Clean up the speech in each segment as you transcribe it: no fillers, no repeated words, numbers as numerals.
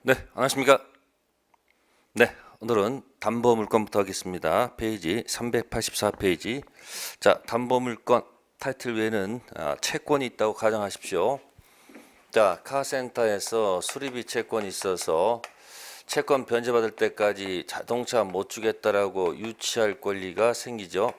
네, 안녕하십니까. 네, 오늘은 담보물건부터 하겠습니다. 페이지 384페이지. 자, 담보물건 타이틀 외에는 채권이 있다고 가정하십시오. 자, 카센터에서 수리비 채권이 있어서 채권 변제받을 때까지 자동차 못 주겠다라고 유치할 권리가 생기죠.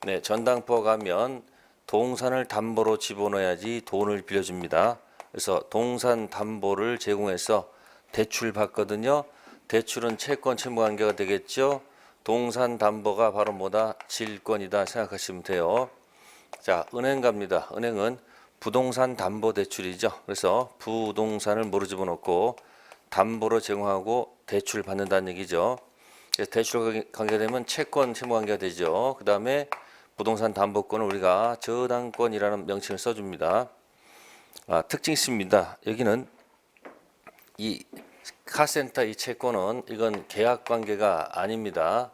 네, 전당포 가면 동산을 담보로 집어넣어야지 돈을 빌려줍니다. 그래서 동산 담보를 제공해서 대출 받거든요. 대출은 채권 채무 관계가 되겠죠. 동산 담보가 바로 뭐다? 질권이다 생각하시면 돼요. 자, 은행 갑니다. 은행은 부동산 담보 대출이죠. 그래서 부동산을 뭐로 집어넣고 담보로 제공하고 대출 받는다는 얘기죠. 그래서 대출 관계가 되면 채권 채무 관계가 되죠. 그 다음에 부동산 담보권을 우리가 저당권이라는 명칭을 써줍니다. 특징이 있습니다. 여기는 이 카센터 이 채권은 이건 계약 관계가 아닙니다.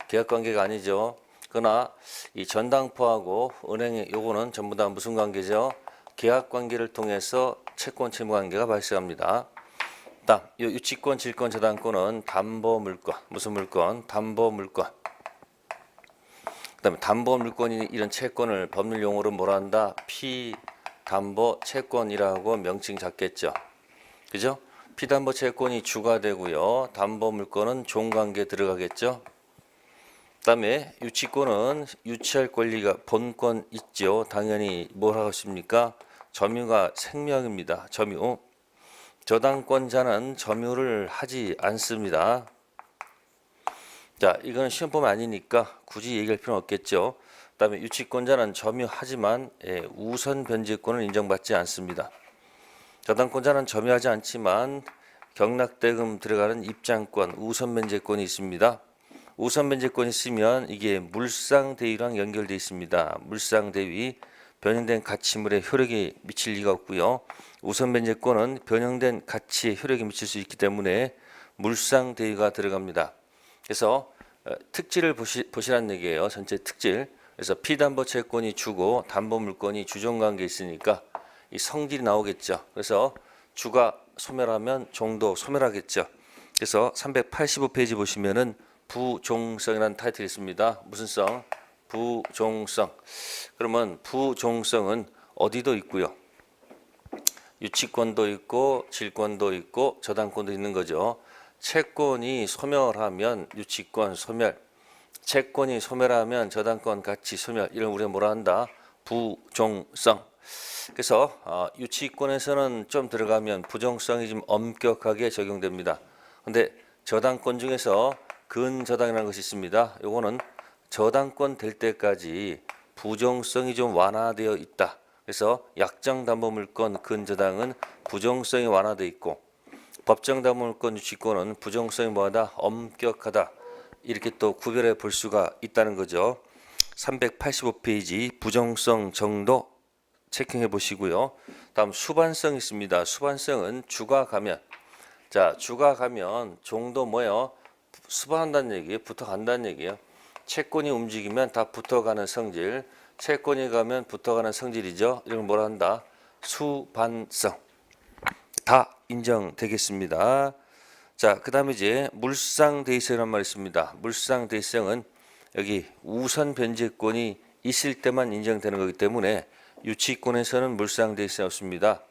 계약 관계가 아니죠. 그러나 이 전당포하고 은행의 요거는 전부 다 무슨 관계죠? 계약 관계를 통해서 채권 채무 관계가 발생합니다. 다음 이 유치권, 질권, 저당권은 담보 물권. 무슨 물권? 담보 물권. 그다음에 담보 물권이 이런 채권을 법률 용어로 뭐라 한다? 피담보 채권이라고 명칭 잡겠죠. 그죠? 피담보 채권이 주가 되고요. 담보 물권은 종관계에 들어가겠죠. 그다음에 유치권은 유치할 권리가 본권 있죠. 당연히 뭘 하십니까? 점유가 생명입니다. 점유. 저당권자는 점유를 하지 않습니다. 자, 이거는 시험범위 아니니까 굳이 얘기할 필요는 없겠죠. 그다음에 유치권자는 점유하지만 우선 변제권을 인정받지 않습니다. 저당권자는 점유하지 않지만 경락대금 들어가는 입장권, 우선 변제권이 있습니다. 우선 변제권이 있으면 이게 물상대위랑 연결되어 있습니다. 물상대위, 변형된 가치물에 효력이 미칠 리가 없고요. 우선 변제권은 변형된 가치에 효력이 미칠 수 있기 때문에 물상대위가 들어갑니다. 그래서 특질을 보시라는 얘기예요. 전체 특질. 그래서 피담보 채권이 주고 담보 물권이 주종관계에 있으니까 이 성질이 나오겠죠. 그래서 주가 소멸하면 종도 소멸하겠죠. 그래서 385페이지 보시면은 부종성이라는 타이틀이 있습니다. 무슨 성? 부종성. 그러면 부종성은 어디도 있고요. 유치권도 있고 질권도 있고 저당권도 있는 거죠. 채권이 소멸하면 유치권 소멸, 채권이 소멸하면 저당권 가치 소멸, 이런 우리가 뭐라 한다? 부종성. 그래서 유치권에서는 좀 들어가면 부종성이 좀 엄격하게 적용됩니다. 근데 저당권 중에서 근저당이라는 것이 있습니다. 요거는 저당권 될 때까지 부종성이 좀 완화되어 있다. 그래서 약정담보물권 근저당은 부종성이 완화되어 있고 법정담보물권 유치권은 부종성이 뭐하다? 엄격하다. 이렇게 또 구별해 볼 수가 있다는 거죠. 385페이지 부종성 정도 체크해 보시고요. 다음 수반성 있습니다. 수반성은 주가 가면, 자, 주가 가면 종도 뭐예요? 수반한다는 얘기예요. 붙어간다는 얘기예요. 채권이 움직이면 다 붙어가는 성질, 채권이 가면 붙어가는 성질이죠. 이런 걸 뭐라 한다? 수반성. 다 인정되겠습니다. 자, 그 다음에 이제 물상대위성이라는 말이 있습니다. 물상대위성은 여기 우선 변제권이 있을 때만 인정되는 거기 때문에 유치권에서는 물상대위성이 없습니다.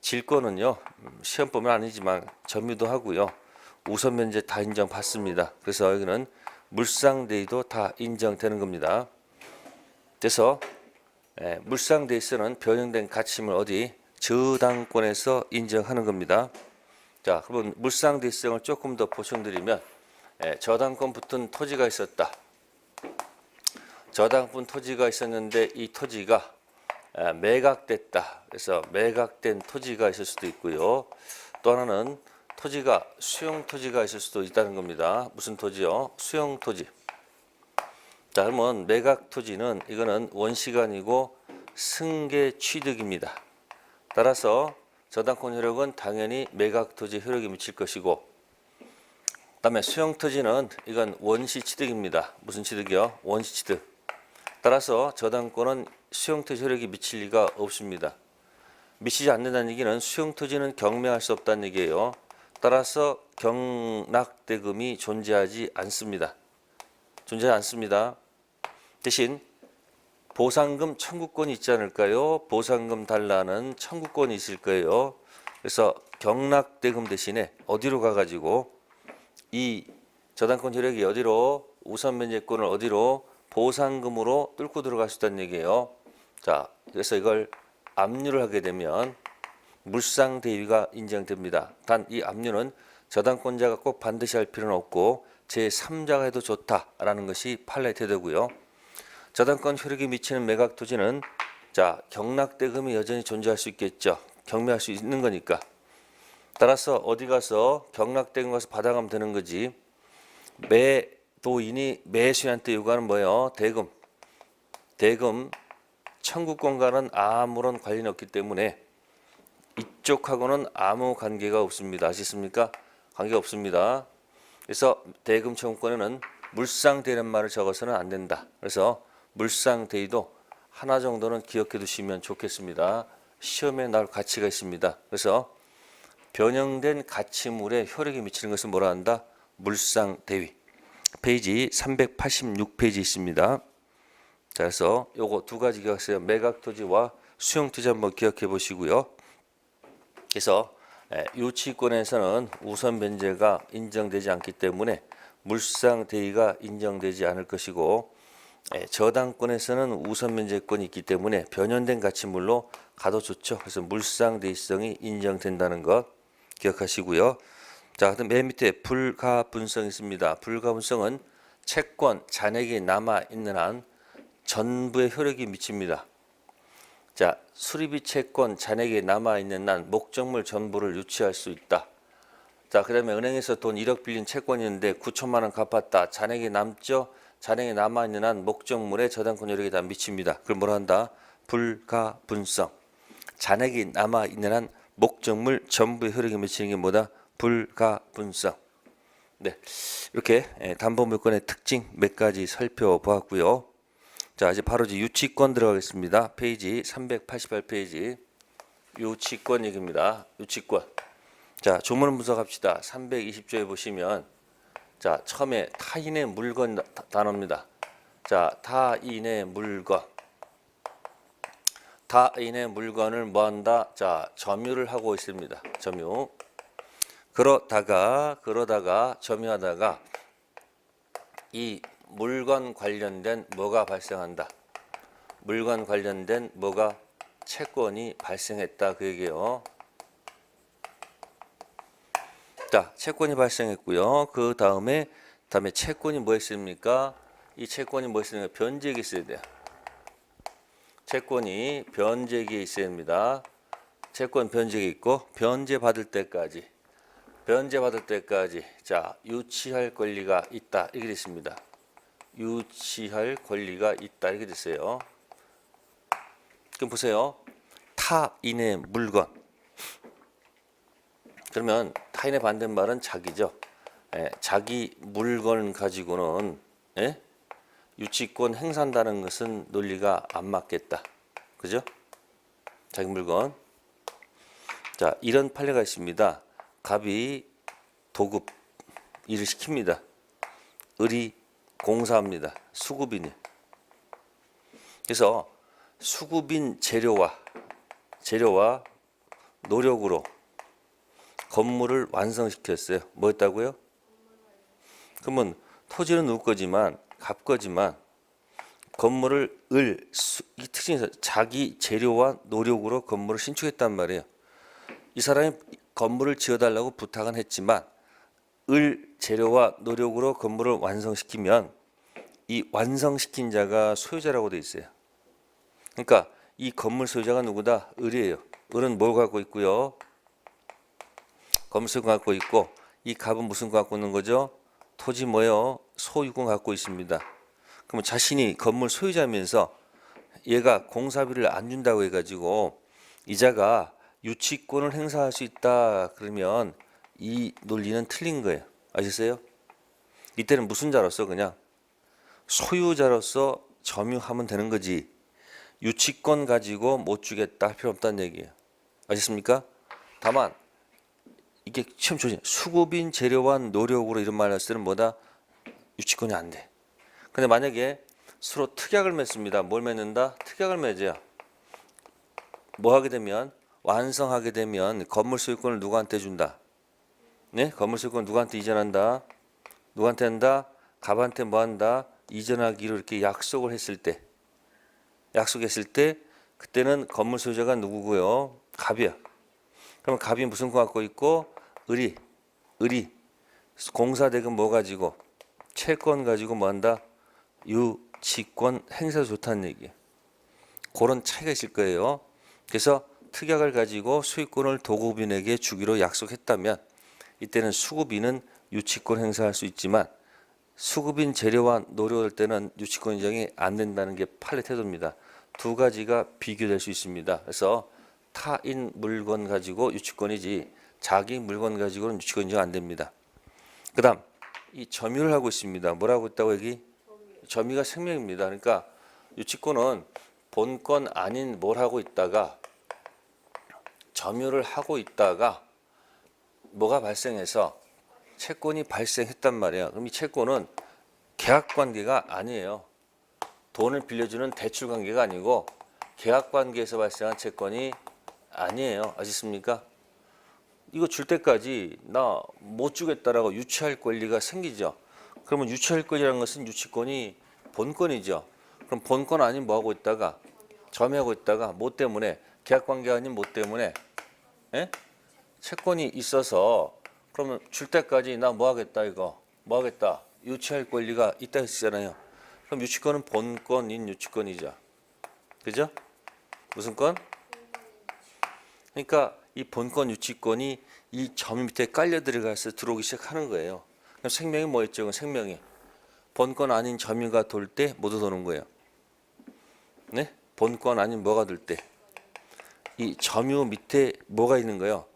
질권은요, 시험범위는 아니지만 점유도 하고요. 우선 변제 다 인정받습니다. 그래서 여기는 물상대위도 다 인정되는 겁니다. 그래서 물상대위성은 변형된 가치물 어디? 저당권에서 인정하는 겁니다. 자, 그러면 물상대위성을 조금 더 보충드리면 저당권 붙은 토지가 있었다. 저당권 토지가 있었는데 이 토지가 매각됐다. 그래서 매각된 토지가 있을 수도 있고요. 또 하나는 토지가 수용토지가 있을 수도 있다는 겁니다. 무슨 토지요? 수용토지. 자, 그러면 매각토지는 이거는 원시간이고 승계 취득입니다. 따라서 저당권 효력은 당연히 매각토지 효력이 미칠 것이고, 그다음에 수용토지는 이건 원시취득입니다. 무슨 취득이요? 원시취득. 따라서 저당권은 수용토지 효력이 미칠 리가 없습니다. 미치지 않는다는 얘기는 수용토지는 경매할 수 없다는 얘기예요. 따라서 경락대금이 존재하지 않습니다. 존재하지 않습니다. 대신 보상금 청구권이 있지 않을까요? 보상금 달라는 청구권이 있을 거예요. 그래서 경락대금 대신에 어디로 가가지고 이 저당권 효력이 어디로 우선 면제권을 어디로 보상금으로 뚫고 들어갈 수 있다는 얘기예요. 자, 그래서 이걸 압류를 하게 되면 물상대위가 인정됩니다. 단 이 압류는 저당권자가 꼭 반드시 할 필요는 없고 제3자가 해도 좋다라는 것이 판례 태도고요. 저당권 효력이 미치는 매각 토지는 자 경락대금이 여전히 존재할 수 있겠죠. 경매할 수 있는 거니까. 따라서 어디 가서 경락대금 가서 받아가면 되는 거지. 매도인이 매수인한테 요구하는 뭐예요? 대금 청구권과는 아무런 관련이 없기 때문에 이쪽하고는 아무 관계가 없습니다. 아시겠습니까? 관계가 없습니다. 그래서 대금 청구권에는 물상대위라는 말을 적어서는 안 된다. 그래서 물상대위도 하나 정도는 기억해 두시면 좋겠습니다. 시험에 나올 가치가 있습니다. 그래서 변형된 가치물에 효력이 미치는 것을 뭐라 한다? 물상대위. 페이지 386페이지 있습니다. 자, 그래서 요거 두 가지 기억하세요. 매각토지와 수용토지 한번 기억해 보시고요. 그래서 유치권에서는 우선 변제가 인정되지 않기 때문에 물상대위가 인정되지 않을 것이고 저당권에서는 우선 변제권이 있기 때문에 변형된 가치물로 가도 좋죠. 그래서 물상대위성이 인정된다는 것 기억하시고요. 자, 그다음 맨 밑에 불가분성이 있습니다. 불가분성은 채권 잔액이 남아 있는 한 전부의 효력이 미칩니다. 자, 수리비 채권 잔액이 남아 있는 한 목적물 전부를 유치할 수 있다. 자, 그다음에 은행에서 돈 1억 빌린 채권이 있는데 9천만 원 갚았다. 잔액이 남죠. 잔액이 남아 있는 한 목적물에 저당권 효력이 다 미칩니다. 그걸 뭐라 한다? 불가분성. 잔액이 남아 있는 한 목적물 전부의 효력이 미치는 게 뭐다? 불가분성. 네, 이렇게 담보물권의 특징 몇 가지 살펴보았고요. 자, 이제 바로 유치권 들어가겠습니다. 페이지 388페이지 유치권 얘기입니다. 유치권. 자, 조문 분석합시다. 320조에 보시면 자, 처음에 타인의 물건 단어입니다. 자, 타인의 물건. 타인의 물건을 뭐한다? 자, 점유를 하고 있습니다. 점유. 그러다가 점유하다가 이 물건 관련된 뭐가 발생한다. 물건 관련된 뭐가 채권이 발생했다 그 얘기예요. 자, 채권이 발생했고요. 그 다음에 채권이 뭐 했습니까? 이 채권이 뭐 했습니까? 변제액이 있어야 돼요. 채권이 변제액이 있어야 됩니다. 채권 변제액이 있고 변제 받을 때까지 자, 유치할 권리가 있다 이렇게 됐습니다. 유치할 권리가 있다 이렇게 됐어요. 그럼 보세요. 타인의 물건. 그러면 타인의 반대말은 자기죠. 자기 물건 가지고는 유치권 행사한다는 것은 논리가 안 맞겠다. 그죠? 자기 물건. 자, 이런 판례가 있습니다. 갑이 도급 일을 시킵니다. 을이 공사합니다. 수급인이. 그래서 수급인 재료와 노력으로 건물을 완성시켰어요. 뭐 했다고요? 그러면 토지는 누구 거지만 갑 거지만 건물을 이 특징에서 자기 재료와 노력으로 건물을 신축했단 말이에요. 이 사람이 건물을 지어달라고 부탁은 했지만 재료와 노력으로 건물을 완성시키면 이 완성시킨 자가 소유자라고 돼 있어요. 그러니까 이 건물 소유자가 누구다? 을이에요. 을은 뭘 갖고 있고요? 건물 소유권 갖고 있고 이 갑은 무슨 거 갖고 있는 거죠? 토지 뭐예요? 소유권 갖고 있습니다. 그러면 자신이 건물 소유자면서 얘가 공사비를 안 준다고 해가지고 이자가 유치권을 행사할 수 있다 그러면 이 논리는 틀린 거예요. 아셨어요? 이때는 무슨 자로서 그냥 소유자로서 점유하면 되는 거지 유치권 가지고 못 주겠다 할 필요 없다는 얘기예요. 아셨습니까? 다만 이게 시험 조심. 수급인 재료와 노력으로 이런 말을 했을 때는 뭐다? 유치권이 안 돼. 근데 만약에 서로 특약을 맺습니다. 뭘 맺는다? 특약을 맺어요. 뭐 하게 되면 완성하게 되면 건물 소유권을 누구한테 준다? 네? 건물 소유권 누구한테 이전한다? 누구한테 한다? 갑한테 뭐 한다? 이전하기로 이렇게 약속을 했을 때, 약속했을 때 그때는 건물 소유자가 누구고요? 갑이야. 그러면 갑이 무슨 거 갖고 있고? 을이 공사대금 뭐 가지고? 채권 가지고 뭐 한다? 유치권 행사 좋다는 얘기예요. 그런 차이가 있을 거예요. 그래서 특약을 가지고 소유권을 도급인에게 주기로 약속했다면 이때는 수급인은 유치권 행사할 수 있지만 수급인 재료와 노력할 때는 유치권 인정이 안 된다는 게 판례 태도입니다. 두 가지가 비교될 수 있습니다. 그래서 타인 물건 가지고 유치권이지 자기 물건 가지고는 유치권 인정 안 됩니다. 그 다음 이 점유를 하고 있습니다. 뭐라고 했다고 여기? 점유가 생명입니다. 그러니까 유치권은 본권 아닌 뭘 하고 있다가 점유를 하고 있다가 뭐가 발생해서 채권이 발생했단 말이야. 그럼 이 채권은 계약 관계가 아니에요. 돈을 빌려주는 대출 관계가 아니고 계약 관계에서 발생한 채권이 아니에요. 아시겠습니까? 이거 줄 때까지 나 못 주겠다라고 유치할 권리가 생기죠. 그러면 유치할 권리라는 것은 유치권이 본권이죠. 그럼 본권 아닌 뭐 하고 있다가 점유하고 있다가 뭐 때문에 계약 관계가 아닌 뭐 때문에 채권이 있어서 그러면 줄 때까지 나 뭐 하겠다 이거 뭐 하겠다 유치할 권리가 있다 했잖아요. 그럼 유치권은 본권인 유치권이죠. 그죠? 무슨 권? 그러니까 이 본권 유치권이 이 점 밑에 깔려 들어가서 들어오기 시작하는 거예요. 그럼 생명이 뭐였죠? 생명이 본권 아닌 점유가 돌 때 모두 도는 거예요. 네? 본권 아닌 뭐가 돌 때 이 점유 밑에 뭐가 있는 거예요?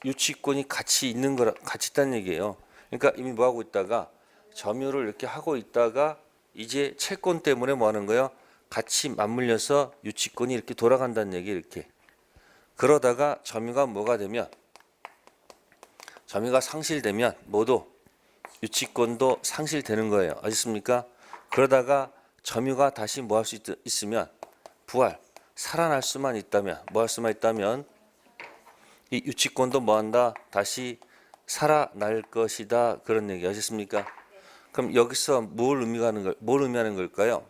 유치권이 같이 있는 거라 같이 있다는 얘기예요. 그러니까 이미 뭐 하고 있다가 점유를 이렇게 하고 있다가 이제 채권 때문에 뭐 하는 거예요? 같이 맞물려서 유치권이 이렇게 돌아간다는 얘기 이렇게. 그러다가 점유가 뭐가 되면 점유가 상실되면 모두 유치권도 상실되는 거예요. 아셨습니까? 그러다가 점유가 다시 뭐 할 수 있으면 부활 살아날 수만 있다면 뭐 할 수만 있다면 이 유치권도 뭐 한다? 다시 살아날 것이다. 그런 얘기 하셨습니까? 그럼 여기서 뭘 의미하는 걸까요?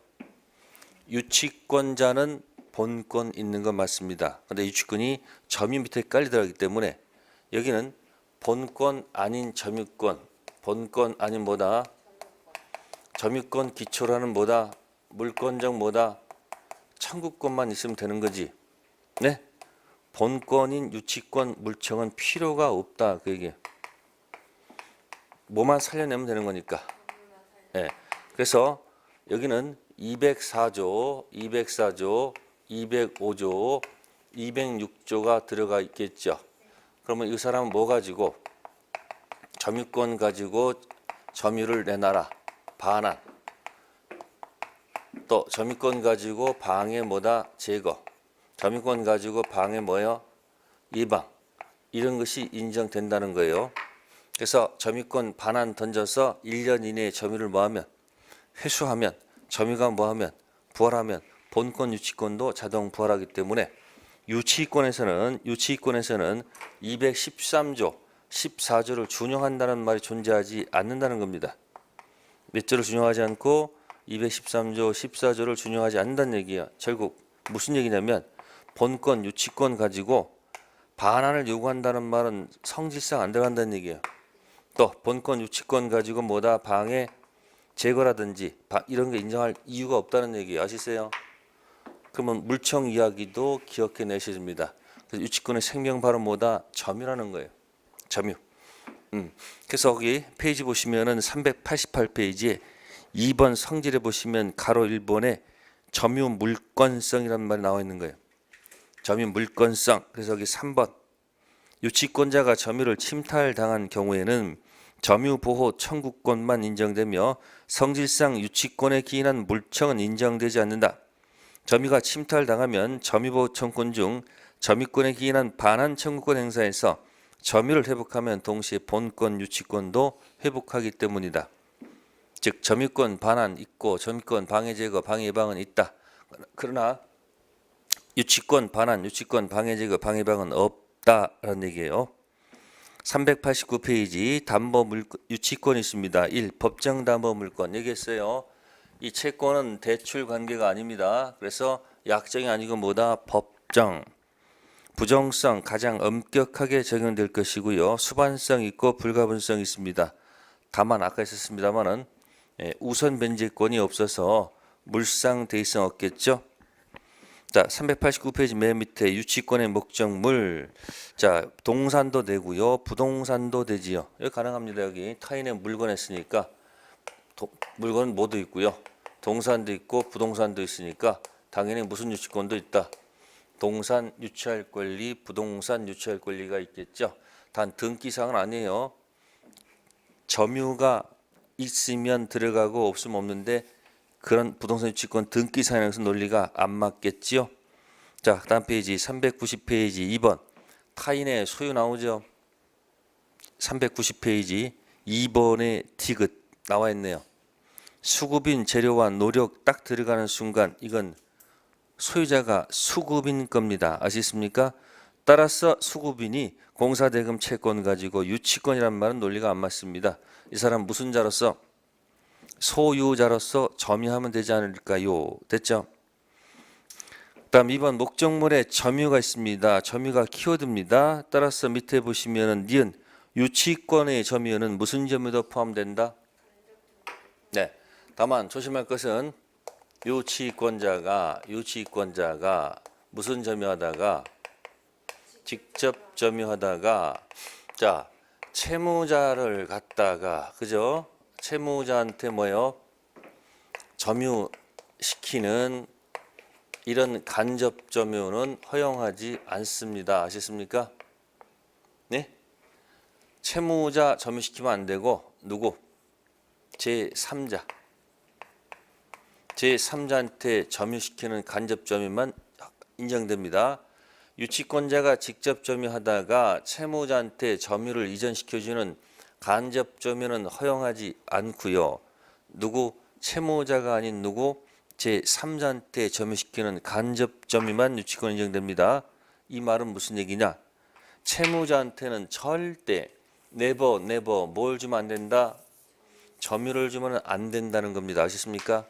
유치권자는 본권 있는 건 맞습니다. 그런데 유치권이 점유 밑에 깔려 들어가기 때문에 여기는 본권 아닌 점유권, 본권 아닌 뭐다? 점유권 기초라는 뭐다? 물권적 뭐다? 청구권만 있으면 되는 거지. 네? 본권인 유치권 물청은 필요가 없다. 그 얘기예요. 뭐만 살려내면 되는 거니까. 네. 그래서 여기는 204조, 205조, 206조가 들어가 있겠죠. 그러면 이 사람은 뭐 가지고 점유권 가지고 점유를 내놔라. 반환. 또 점유권 가지고 방해 뭐다? 제거. 점유권 가지고 방해 뭐예요? 예방. 이런 것이 인정된다는 거예요. 그래서 점유권 반환 던져서 1년 이내에 점유를 뭐하면 회수하면 점유가 뭐하면 부활하면 본권 유치권도 자동 부활하기 때문에 유치권에서는 213조 14조를 준용한다는 말이 존재하지 않는다는 겁니다. 몇 조를 준용하지 않고 213조 14조를 준용하지 않는다는 얘기야. 결국 무슨 얘기냐면 본권 유치권 가지고 반환을 요구한다는 말은 성질상 안 들어간다는 얘기예요. 또 본권 유치권 가지고 뭐다 방해 제거라든지 이런 게 인정할 이유가 없다는 얘기예요. 아시세요? 그러면 물청 이야기도 기억해 내셔야 됩니다. 그래서 유치권의 생명 바로 뭐다? 점유라는 거예요. 점유. 그래서 거기 페이지 보시면은 388페이지에 2번 성질에 보시면 가로 1번에 점유 물권성이라는 말이 나와 있는 거예요. 점유 물권성. 그래서 여기 3번 유치권자가 점유를 침탈당한 경우에는 점유보호 청구권만 인정되며 성질상 유치권에 기인한 물청은 인정되지 않는다. 점유가 침탈당하면 점유보호 청구권 중 점유권에 기인한 반환 청구권 행사에서 점유를 회복하면 동시에 본권 유치권도 회복하기 때문이다. 즉 점유권 반환 있고 점유권 방해 제거 방해 예방은 있다. 그러나 유치권 반환 유치권 방해 제거 방해 예방은 없다라는 얘기예요. 389페이지 담보물권 유치권이 있습니다. 1. 법정 담보물권 얘기했어요. 이 채권은 대출 관계가 아닙니다. 그래서 약정이 아니고 뭐다? 법정. 부정성 가장 엄격하게 적용될 것이고요. 수반성 있고 불가분성 있습니다. 다만 아까 했었습니다만은 우선 변제권이 없어서 물상대의성 없겠죠. 자, 389페이지 맨 밑에 유치권의 목적물. 자, 동산도 되고요. 부동산도 되지요. 여기 가능합니다. 여기 타인의 물건 했으니까 물건은 모두 있고요. 동산도 있고 부동산도 있으니까 당연히 무슨 유치권도 있다. 동산 유치할 권리, 부동산 유치할 권리가 있겠죠. 단 등기사항은 아니에요. 점유가 있으면 들어가고 없으면 없는데 그런 부동산 유치권 등기사항에서 논리가 안 맞겠지요. 자, 다음 페이지 390페이지 2번 타인의 소유 나오죠. 390페이지 2번의 디귿 나와 있네요. 수급인 재료와 노력 딱 들어가는 순간 이건 소유자가 수급인 겁니다. 아시겠습니까? 따라서 수급인이 공사대금 채권 가지고 유치권이란 말은 논리가 안 맞습니다. 이 사람 무슨 자로서? 소유자로서 점유하면 되지 않을까요? 됐죠? 다음 2번 목적물에 점유가 있습니다. 점유가 키워드입니다. 따라서 밑에 보시면은 니은 유치권의 점유는 무슨 점유도 포함된다? 네. 다만 조심할 것은 유치권자가 무슨 점유하다가 직접 점유하다가 자 채무자를 갖다가 그죠? 채무자한테 뭐요? 점유시키는 이런 간접 점유는 허용하지 않습니다. 아셨습니까? 네? 채무자 점유시키면 안 되고 누구? 제3자. 제3자한테 점유시키는 간접 점유만 인정됩니다. 유치권자가 직접 점유하다가 채무자한테 점유를 이전시켜주는 간접 점유는 허용하지 않고요. 누구? 채무자가 아닌 누구? 제3자한테 점유시키는 간접 점유만 유치권 인정됩니다. 이 말은 무슨 얘기냐? 채무자한테는 절대 네버 뭘 주면 안 된다? 점유를 주면 안 된다는 겁니다. 아셨습니까?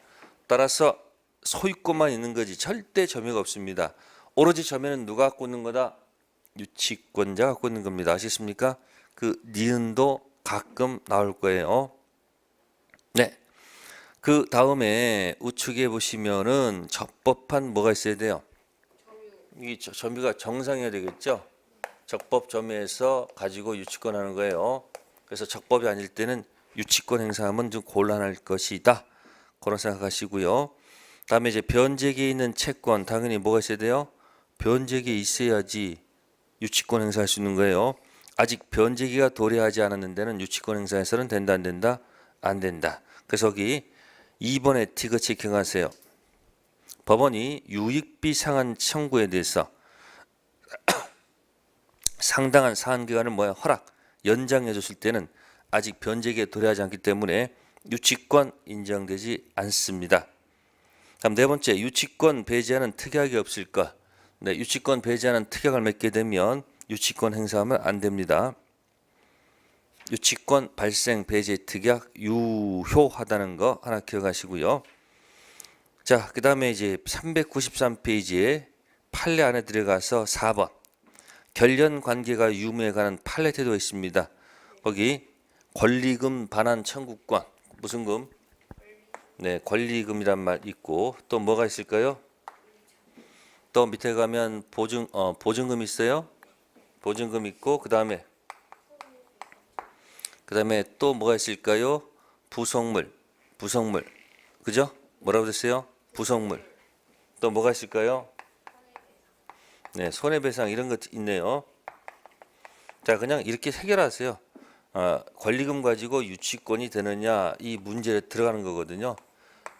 따라서 소유권만 있는 거지 절대 점유가 없습니다. 오로지 점유는 누가 갖고 있는 거다? 유치권자가 갖고 있는 겁니다. 아셨습니까? 그 니은도 가끔 나올 거예요. 네. 그 다음에 우측에 보시면은 적법한 뭐가 있어야 돼요? 이 점유가 정상이어야 되겠죠? 적법 점유에서 가지고 유치권 하는 거예요. 그래서 적법이 아닐 때는 유치권 행사하면 좀 곤란할 것이다. 그런 생각하시고요. 다음에 이제 변제기에 있는 채권 당연히 뭐가 있어야 돼요? 변제기에 있어야지 유치권 행사할 수 있는 거예요. 아직 변제기가 도래하지 않았는 데는 유치권 행사해서는 된다 안 된다? 안 된다. 그래서 여기 2번에 티그 체킹하세요. 법원이 유익비 상한 청구에 대해서 상당한 사안기간을 뭐야? 허락, 연장해 줬을 때는 아직 변제기에 도래하지 않기 때문에 유치권 인정되지 않습니다. 다음 네 번째, 유치권 배제하는 특약이 없을 것. 네, 유치권 배제하는 특약을 맺게 되면 유치권 행사하면 안 됩니다. 유치권 발생 배제 특약 유효하다는 거 하나 기억하시고요. 자, 그 다음에 이제 393페이지에 판례 안에 들어가서 4번 결련 관계가 유무에 관한 판례 태도가 있습니다. 거기 권리금 반환 청구권 무슨 금? 네, 권리금이란 말 있고 또 뭐가 있을까요? 또 밑에 가면 보증금 있어요. 보증금 있고 그 다음에 또 뭐가 있을까요? 부속물, 그죠? 뭐라고 됐어요? 부속물. 또 뭐가 있을까요? 네, 손해배상 이런 것 있네요. 자, 그냥 이렇게 해결하세요. 권리금 가지고 유치권이 되느냐 이 문제에 들어가는 거거든요.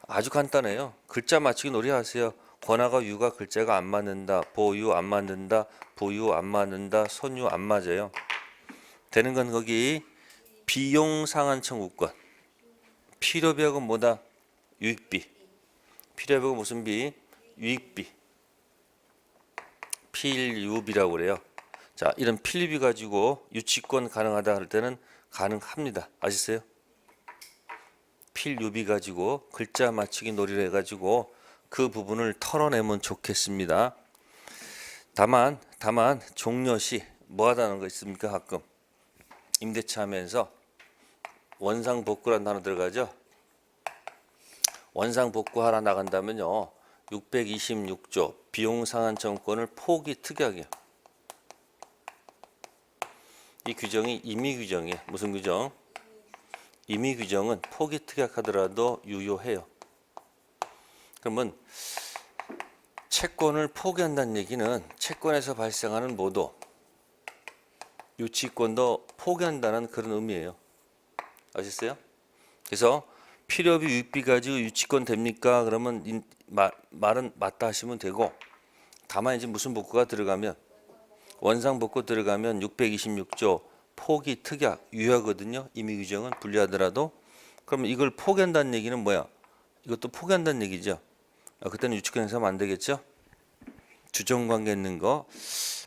아주 간단해요. 글자 맞추기 놀이하세요. 권하가 유가 글자가 안 맞는다. 보유 안 맞는다. 부유 안 맞는다. 손유 안 맞아요. 되는 건 거기 비용 상한 청구권. 필요비하고 뭐다? 유익비. 필요비하고 무슨 비? 유익비. 필유비라고 그래요. 자, 이런 필유비 가지고 유치권 가능하다 할 때는 가능합니다. 아시세요? 필유비 가지고 글자 맞추기 놀이를 해가지고 그 부분을 털어내면 좋겠습니다. 다만 종료시 뭐 하다는 거 있습니까? 가끔 임대차 하면서 원상복구라는 단어 들어가죠. 원상복구하러 나간다면요 626조 비용상한 청구권을 포기 특약이에요. 이 규정이 임의 규정이에요. 무슨 규정? 임의 규정은 포기 특약하더라도 유효해요. 그러면 채권을 포기한다는 얘기는 채권에서 발생하는 모두 유치권도 포기한다는 그런 의미예요. 아셨어요? 그래서 필요비 유익비 가지고 유치권 됩니까? 그러면 말은 맞다 하시면 되고, 다만 이제 무슨 복구가 들어가면 원상 복구 들어가면 626조 포기 특약 유효하거든요. 임의 규정은 불리하더라도. 그러면 이걸 포기한다는 얘기는 뭐야? 이것도 포기한다는 얘기죠. 그때는 유치권 행사하면 안 되겠죠? 주정관계 있는 거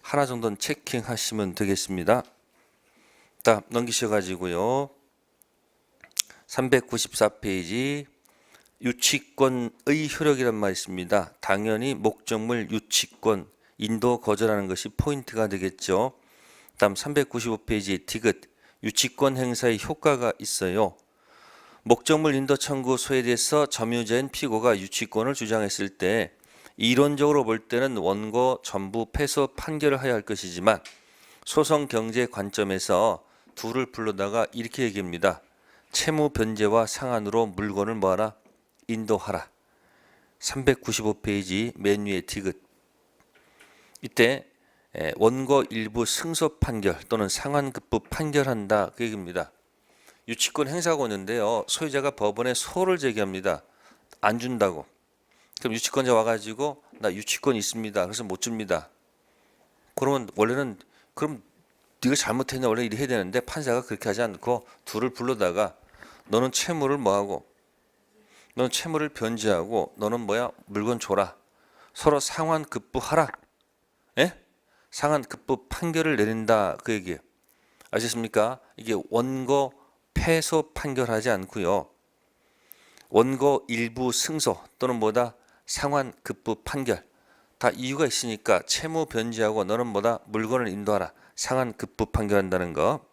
하나 정도는 체킹하시면 되겠습니다. 자, 넘기셔가지고요. 394페이지 유치권의 효력이란 말이 있습니다. 당연히 목적물 유치권 인도 거절하는 것이 포인트가 되겠죠. 다음 395페이지 디귿 유치권 행사의 효과가 있어요. 목적물 인도 청구 소에 대해서 점유자인 피고가 유치권을 주장했을 때 이론적으로 볼 때는 원고 전부 패소 판결을 해야 할 것이지만 소송 경제 관점에서 둘을 불러다가 이렇게 얘기합니다. 채무 변제와 상한으로 물건을 뭐하라? 인도하라. 395페이지 맨 위에 디귿. 이때 원고 일부 승소 판결 또는 상한급부 판결한다 그 얘기입니다. 유치권 행사가 오는데요. 소유자가 법원에 소를 제기합니다. 안 준다고. 그럼 유치권자 와가지고 나 유치권 있습니다. 그래서 못 줍니다. 그러면 원래는 그럼 네가 잘못했냐 원래 이렇게 해야 되는데 판사가 그렇게 하지 않고 둘을 불러다가 너는 채무를 뭐하고 너는 채무를 변제하고 너는 뭐야 물건 줘라. 서로 상환급부하라. 예? 상환급부 판결을 내린다 그 얘기예요. 아셨습니까? 이게 원고 패소 판결하지 않고요. 원고 일부 승소 또는 뭐다 상환급부 판결 다 이유가 있으니까 채무 변제하고 너는 뭐다 물건을 인도하라. 상환급부 판결한다는 거.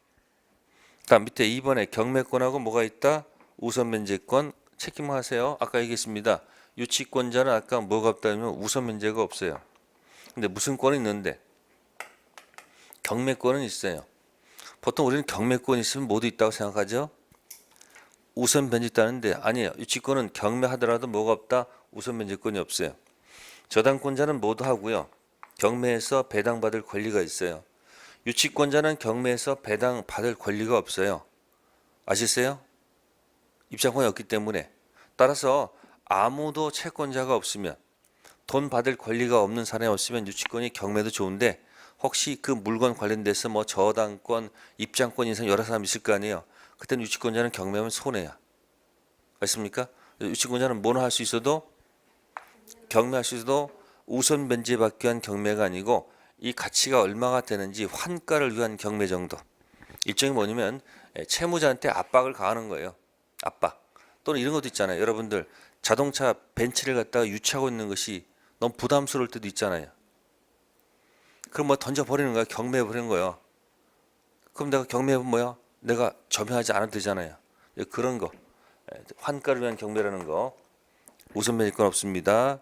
다음 밑에 2번에 경매권하고 뭐가 있다? 우선면제권 체크하세요. 아까 얘기했습니다. 유치권자는 아까 뭐가 없다면 우선면제가 없어요. 근데 무슨 권이 있는데? 경매권은 있어요. 보통 우리는 경매권 있으면 모두 있다고 생각하죠. 우선 변제 있다는데 아니에요. 유치권은 경매하더라도 뭐가 없다? 우선 변제권이 없어요. 저당권자는 모두 하고요. 경매에서 배당받을 권리가 있어요. 유치권자는 경매에서 배당받을 권리가 없어요. 아시세요? 입장권이 없기 때문에. 따라서 아무도 채권자가 없으면 돈 받을 권리가 없는 사람이 없으면 유치권이 경매도 좋은데 혹시 그 물건 관련돼서 뭐 저당권, 입장권 인상 여러 사람 있을 거 아니에요. 그때는 유치권자는 경매하면 손해야. 아십니까? 유치권자는 뭐나 할 수 있어도 경매할 수 있어도 우선 변제받기 위한 경매가 아니고 이 가치가 얼마가 되는지 환가를 위한 경매 정도. 일종의 뭐냐면 채무자한테 압박을 가하는 거예요. 압박. 또는 이런 것도 있잖아요. 여러분들 자동차 벤츠를 갖다가 유치하고 있는 것이 너무 부담스러울 때도 있잖아요. 그럼 뭐 던져버리는 거야. 경매해버리는 거예요. 그럼 내가 경매해보면 뭐야? 내가 점유하지 않아도 되잖아요. 그런 거. 환가를 위한 경매라는 거. 우선면제권 없습니다.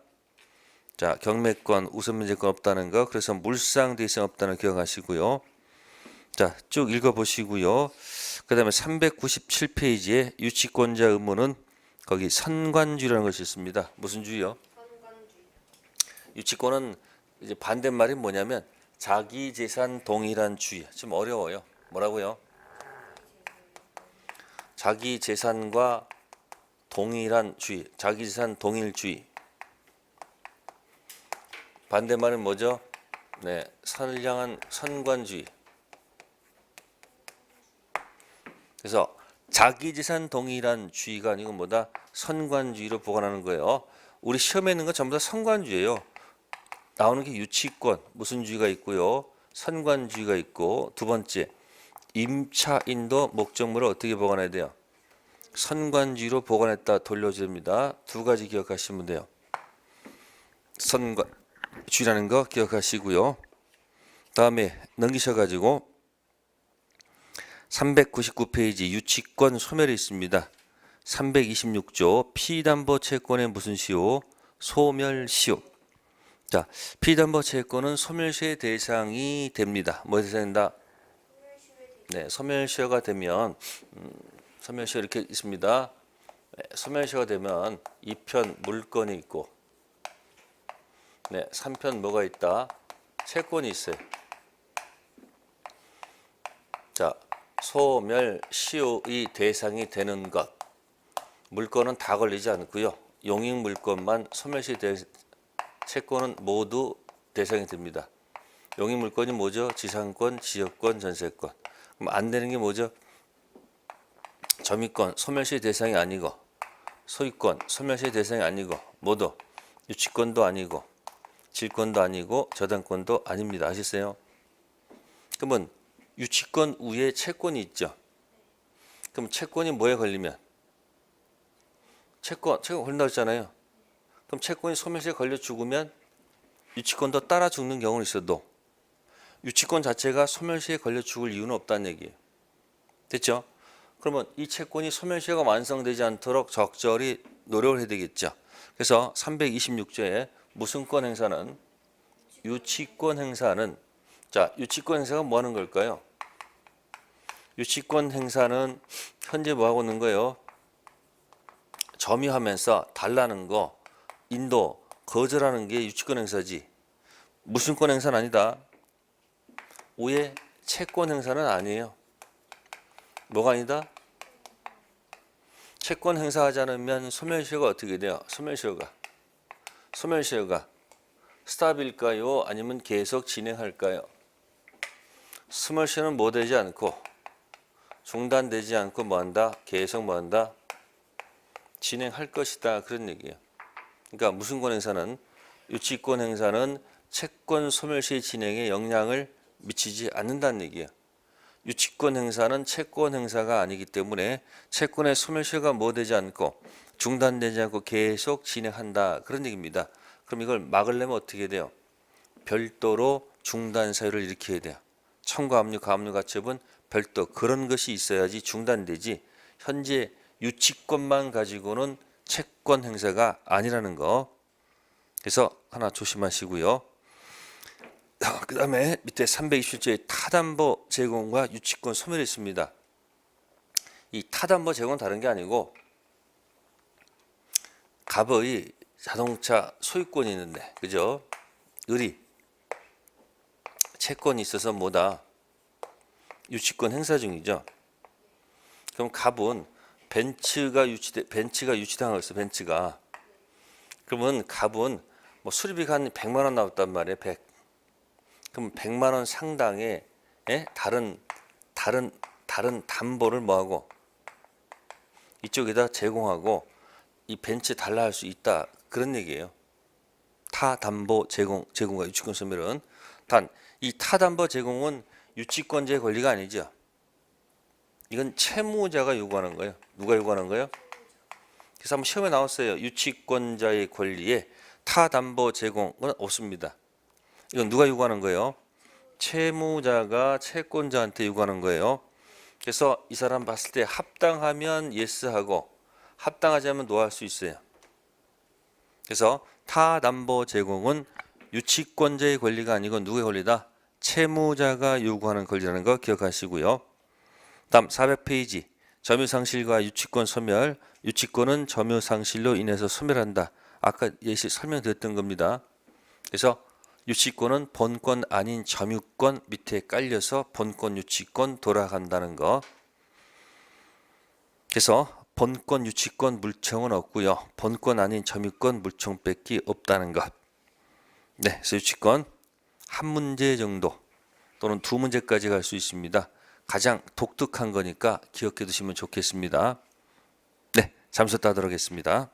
자, 경매권, 우선면제권 없다는 거. 그래서 물상대상 없다는 거 기억하시고요. 자, 쭉 읽어보시고요. 그 다음에 397페이지에 유치권자 의무는 거기 선관주의라는 것이 있습니다. 무슨 주의요? 선관주의. 유치권은 이제 반대말이 뭐냐면 자기 재산 동일한 주의. 좀 어려워요. 뭐라고요? 자기 재산과 동일한 주의. 자기 재산 동일주의. 반대말은 뭐죠? 네, 선량한 선관주의. 그래서 자기재산 동일한 주의가 아니고 뭐다? 선관주의로 보관하는 거예요. 우리 시험에 있는 건 전부 다 선관주의예요. 나오는 게 유치권 무슨 주의가 있고요. 선관주의가 있고 두 번째 임차인도 목적물을 어떻게 보관해야 돼요? 선관주의로 보관했다 돌려줍니다. 두 가지 기억하시면 돼요. 선관주의라는 거 기억하시고요. 다음에 넘기셔가지고 399페이지 유치권 소멸이 있습니다. 326조 피담보채권의 무슨 시효? 소멸시효. 자, 피담보채권은 소멸시효의 대상이 됩니다. 뭐 대상된다? 네, 소멸시효가 되면 소멸시효 이렇게 있습니다. 네, 소멸시효가 되면 2편 물건이 있고, 네, 3편 뭐가 있다? 채권이 있어요. 자, 소멸시효의 대상이 되는 것. 물건은 다 걸리지 않고요. 용익 물건만 소멸시 채권은 모두 대상이 됩니다. 용익 물건이 뭐죠? 지상권, 지역권, 전세권. 그럼 안 되는 게 뭐죠? 점유권, 소멸시 대상이 아니고, 소유권, 소멸시 대상이 아니고, 모두 유치권도 아니고, 질권도 아니고, 저당권도 아닙니다. 아시세요? 그러면 유치권 위에 채권이 있죠. 그럼 채권이 뭐에 걸리면? 채권 걸린다고 했잖아요. 그럼 채권이 소멸시에 걸려 죽으면 유치권도 따라 죽는 경우는 있어도 유치권 자체가 소멸시에 걸려 죽을 이유는 없다는 얘기예요. 됐죠? 그러면 이 채권이 소멸시효가 완성되지 않도록 적절히 노력을 해야 되겠죠. 그래서 326조에 무슨 권 행사는? 유치권 행사는, 자, 유치권 행사가 뭐 하는 걸까요? 유치권 행사는 현재 뭐 하고 있는 거예요? 점유하면서 달라는 거, 인도, 거절하는 게 유치권 행사지. 무슨 권 행사는 아니다. 위에 채권 행사는 아니에요. 뭐가 아니다? 채권 행사하지 않으면 소멸시효가 어떻게 돼요? 소멸시효가 스탑일까요? 아니면 계속 진행할까요? 소멸시효는 뭐 되지 않고 중단되지 않고 뭐한다? 계속 뭐한다? 진행할 것이다. 그런 얘기예요. 그러니까 무슨 권 행사는? 유치권 행사는 채권 소멸시 진행에 영향을 미치지 않는다는 얘기예요. 유치권 행사는 채권 행사가 아니기 때문에 채권의 소멸시효가 뭐 되지 않고 중단되지 않고 계속 진행한다. 그런 얘기입니다. 그럼 이걸 막으려면 어떻게 돼요? 별도로 중단 사유를 일으켜야 돼요. 청구압류, 가압류 가처분 별도 그런 것이 있어야지 중단되지. 현재 유치권만 가지고는 채권 행사가 아니라는 거. 그래서 하나 조심하시고요. 그 다음에 밑에 327조의 타담보 제공과 유치권 소멸이 있습니다. 이 타담보 제공은 다른 게 아니고 갑의 자동차 소유권이 있는데, 그죠? 을이 채권이 있어서 뭐다? 유치권 행사 중이죠. 그럼 갑은 벤츠가 유치당하고 있어. 벤츠가. 그러면 갑은 뭐 수리비가 한 100만 원 나왔단 말이에요. 100. 그럼 100만 원 상당의 다른 담보를 뭐하고 이쪽에다 제공하고 이 벤츠 달라 할 수 있다. 그런 얘기예요. 타담보 제공과 유치권 소멸은 단 이 타담보 제공은 유치권자의 권리가 아니죠. 이건 채무자가 요구하는 거예요. 누가 요구하는 거예요? 그래서 한번 시험에 나왔어요. 유치권자의 권리에 타담보 제공은 없습니다. 이건 누가 요구하는 거예요? 채무자가 채권자한테 요구하는 거예요. 그래서 이 사람 봤을 때 합당하면 예스하고 합당하지 않으면 노할 수 있어요. 그래서 타담보 제공은 유치권자의 권리가 아니고 누구의 권리다? 채무자가 요구하는 권리라는 거 기억하시고요. 다음 400페이지 점유상실과 유치권 소멸. 유치권은 점유상실로 인해서 소멸한다. 아까 예시 설명드렸던 겁니다. 그래서 유치권은 본권 아닌 점유권 밑에 깔려서 본권 유치권 돌아간다는 거. 그래서 본권 유치권 물청은 없고요. 본권 아닌 점유권 물청밖에 없다는 것. 네, 그래서 유치권 한 문제 정도 또는 두 문제까지 갈 수 있습니다. 가장 독특한 거니까 기억해 두시면 좋겠습니다. 네, 잠수 따도록 하겠습니다.